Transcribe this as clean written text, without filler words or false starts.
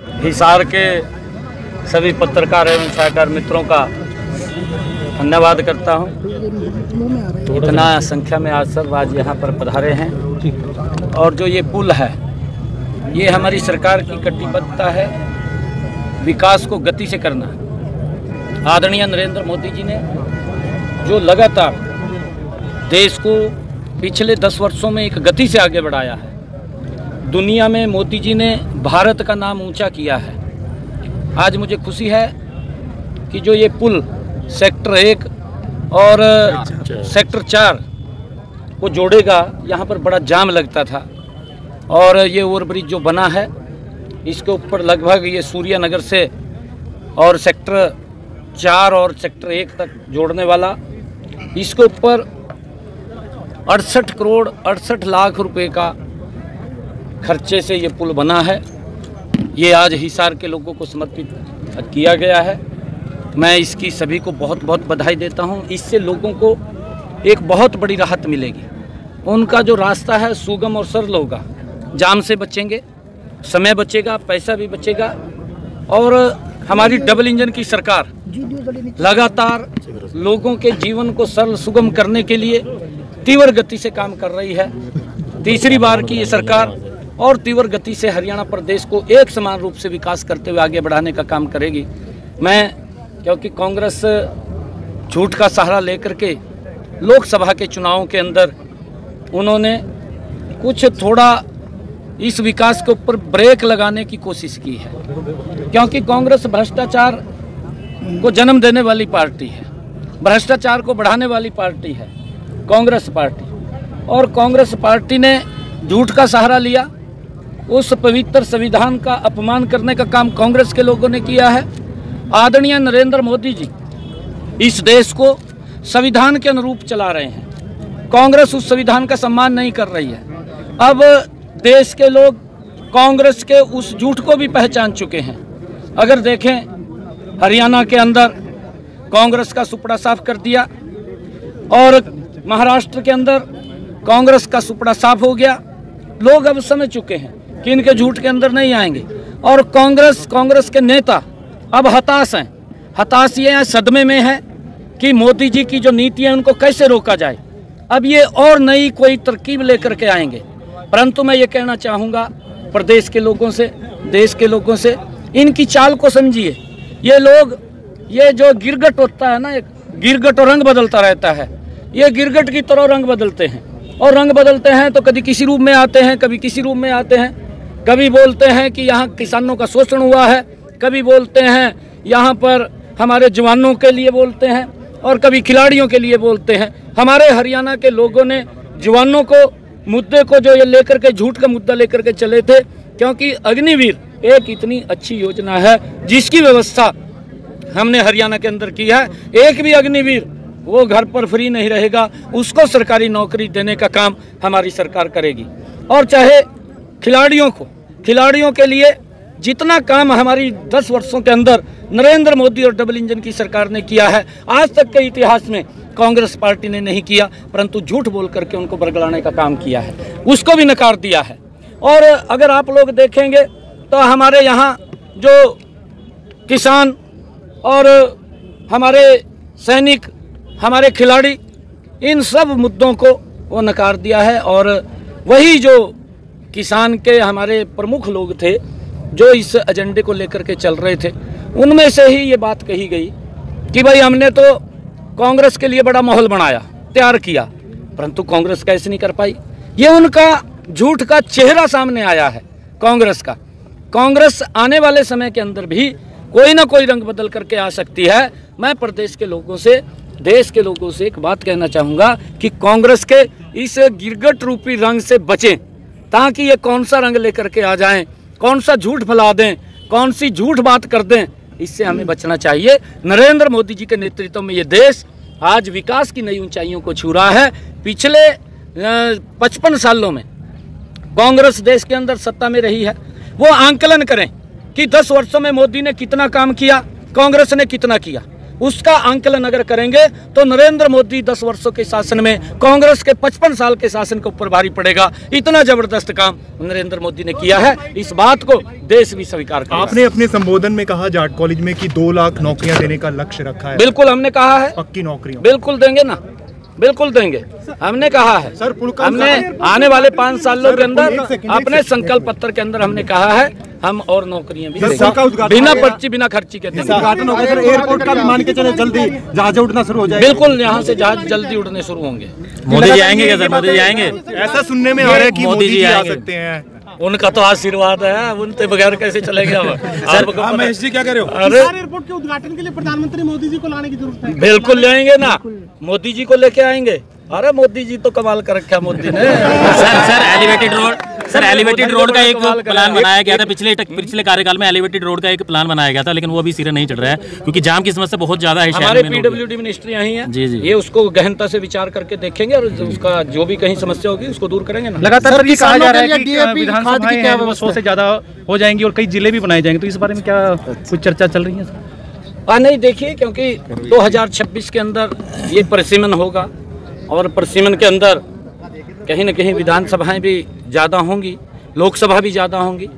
हिसार के सभी पत्रकार एवं छायाकार मित्रों का धन्यवाद करता हूं। इतना संख्या में आज सब आज यहाँ पर पधारे हैं और जो ये पुल है ये हमारी सरकार की कटिबद्धता है विकास को गति से करना। आदरणीय नरेंद्र मोदी जी ने जो लगातार देश को पिछले 10 वर्षों में एक गति से आगे बढ़ाया है, दुनिया में मोदी जी ने भारत का नाम ऊंचा किया है। आज मुझे खुशी है कि जो ये पुल सेक्टर 1 और सेक्टर 4 को जोड़ेगा, यहाँ पर बड़ा जाम लगता था और ये ओवरब्रिज जो बना है इसके ऊपर लगभग ये सूर्या नगर से और सेक्टर 4 और सेक्टर 1 तक जोड़ने वाला, इसके ऊपर 68 करोड़ 68 लाख रुपए का खर्चे से ये पुल बना है। ये आज हिसार के लोगों को समर्पित किया गया है। मैं इसकी सभी को बहुत बहुत बधाई देता हूं। इससे लोगों को एक बहुत बड़ी राहत मिलेगी। उनका जो रास्ता है सुगम और सरल होगा, जाम से बचेंगे, समय बचेगा, पैसा भी बचेगा। और हमारी डबल इंजन की सरकार लगातार लोगों के जीवन को सरल सुगम करने के लिए तीव्र गति से काम कर रही है। तीसरी बार की ये सरकार और तीव्र गति से हरियाणा प्रदेश को एक समान रूप से विकास करते हुए आगे बढ़ाने का काम करेगी। क्योंकि कांग्रेस झूठ का सहारा लेकर के लोकसभा के चुनावों के अंदर उन्होंने कुछ थोड़ा इस विकास के ऊपर ब्रेक लगाने की कोशिश की है, क्योंकि कांग्रेस भ्रष्टाचार को जन्म देने वाली पार्टी है, भ्रष्टाचार को बढ़ाने वाली पार्टी है कांग्रेस पार्टी। और कांग्रेस पार्टी ने झूठ का सहारा लिया, उस पवित्र संविधान का अपमान करने का काम कांग्रेस के लोगों ने किया है। आदरणीय नरेंद्र मोदी जी इस देश को संविधान के अनुरूप चला रहे हैं, कांग्रेस उस संविधान का सम्मान नहीं कर रही है। अब देश के लोग कांग्रेस के उस झूठ को भी पहचान चुके हैं। अगर देखें हरियाणा के अंदर कांग्रेस का सुपड़ा साफ कर दिया और महाराष्ट्र के अंदर कांग्रेस का सुपड़ा साफ हो गया। लोग अब समझ चुके हैं कि इनके झूठ के अंदर नहीं आएंगे और कांग्रेस के नेता अब हताश हैं, हताश ये हैं, सदमे में हैं कि मोदी जी की जो नीति है उनको कैसे रोका जाए। अब ये और नई कोई तरकीब लेकर के आएंगे। परंतु मैं ये कहना चाहूँगा प्रदेश के लोगों से, देश के लोगों से, इनकी चाल को समझिए। ये लोग, ये जो गिरगट होता है ना, एक गिरगट और रंग बदलता रहता है, ये गिरगट की तरह रंग बदलते हैं और रंग बदलते हैं तो कभी किसी रूप में आते हैं, कभी किसी रूप में आते हैं। कभी बोलते हैं कि यहाँ किसानों का शोषण हुआ है, कभी बोलते हैं यहाँ पर हमारे जवानों के लिए बोलते हैं और कभी खिलाड़ियों के लिए बोलते हैं। हमारे हरियाणा के लोगों ने जवानों को मुद्दे को जो ये लेकर के झूठ का मुद्दा लेकर के चले थे, क्योंकि अग्निवीर एक इतनी अच्छी योजना है जिसकी व्यवस्था हमने हरियाणा के अंदर की है। एक भी अग्निवीर वो घर पर फ्री नहीं रहेगा, उसको सरकारी नौकरी देने का काम हमारी सरकार करेगी। और चाहे खिलाड़ियों के लिए जितना काम हमारी 10 वर्षों के अंदर नरेंद्र मोदी और डबल इंजन की सरकार ने किया है, आज तक के इतिहास में कांग्रेस पार्टी ने नहीं किया, परंतु झूठ बोल करके उनको बरगलाने का काम किया है, उसको भी नकार दिया है। और अगर आप लोग देखेंगे तो हमारे यहाँ जो किसान और हमारे सैनिक, हमारे खिलाड़ी, इन सब मुद्दों को वो नकार दिया है। और वही जो किसान के हमारे प्रमुख लोग थे जो इस एजेंडे को लेकर के चल रहे थे, उनमें से ही ये बात कही गई कि भाई हमने तो कांग्रेस के लिए बड़ा माहौल बनाया, तैयार किया, परंतु कांग्रेस कैसे नहीं कर पाई। ये उनका झूठ का चेहरा सामने आया है कांग्रेस का। कांग्रेस आने वाले समय के अंदर भी कोई ना कोई रंग बदल करके आ सकती है। मैं प्रदेश के लोगों से, देश के लोगों से एक बात कहना चाहूँगा कि कांग्रेस के इस गिरगट रूपी रंग से बचें, ताकि ये कौन सा रंग लेकर के आ जाएं, कौन सा झूठ फैला दें, कौन सी झूठ बात कर दें, इससे हमें बचना चाहिए। नरेंद्र मोदी जी के नेतृत्व में ये देश आज विकास की नई ऊंचाइयों को छू रहा है। पिछले 55 सालों में कांग्रेस देश के अंदर सत्ता में रही है। वो आंकलन करें कि 10 वर्षों में मोदी ने कितना काम किया, कांग्रेस ने कितना किया। उसका आंकलन अगर करेंगे तो नरेंद्र मोदी 10 वर्षों के शासन में कांग्रेस के 55 साल के शासन के ऊपर भारी पड़ेगा। इतना जबरदस्त काम नरेंद्र मोदी ने किया है, इस बात को देश भी स्वीकार कर। आपने अपने संबोधन में कहा जाट कॉलेज में कि 2 लाख नौकरियां देने का लक्ष्य रखा है। बिल्कुल हमने कहा है, पक्की नौकरियां बिल्कुल देंगे ना, बिल्कुल देंगे, हमने कहा है। सर हमने आने वाले 5 सालों के अंदर अपने संकल्प पत्र के अंदर हमने कहा है हम और नौकरियां भी देंगे, बिना पर्ची बिना खर्ची के देंगे। उद्घाटन होगा सर, एयरपोर्ट का भी मान के चले जल्दी जहाज उड़ना शुरू हो जाएगा। बिल्कुल, यहाँ से जहाज जल्दी उड़ने शुरू होंगे। मोदी जी आएंगे क्या सर? मोदी जी आएंगे? ऐसा सुनने में आ रहा है कि मोदी जी आ सकते हैं। उनका तो आशीर्वाद है, उनके बगैर कैसे चलेंगे अब। आप महेश जी क्या कह रहे हो? अरे एयरपोर्ट के उद्घाटन के लिए प्रधानमंत्री मोदी जी को लाने की जरूरत है। बिल्कुल लेंगे ना, मोदी जी को लेके आएंगे। अरे मोदी जी तो कमाल कर रखा मोदी ने। सर एलिवेटेड रोड का एक प्लान बनाया गया था पिछले कार्यकाल में। एलिवेटेड रोड का एक प्लान बनाया गया था, लेकिन वो अभी सिरे नहीं चढ़ रहा है क्योंकि जाम की समस्या बहुत ज्यादा है। हमारे पीडब्ल्यूडी मिनिस्ट्री यही है जी, ये उसको गहनता से विचार करके देखेंगे और उसका जो भी कहीं समस्या होगी उसको दूर करेंगे ना। लगातार ये कहा जा रहा है कि विधानसभाएं हैं वो 100 से ज्यादा हो जाएंगी और कई जिले भी बनाए जाएंगे, तो इस बारे में क्या कुछ चर्चा चल रही है? नहीं, देखिए, क्योंकि 2026 के अंदर ये परिसीमन होगा और परिसीमन के अंदर कहीं न कहीं विधानसभाएं भी ज़्यादा होंगी, लोकसभा भी ज़्यादा होंगी।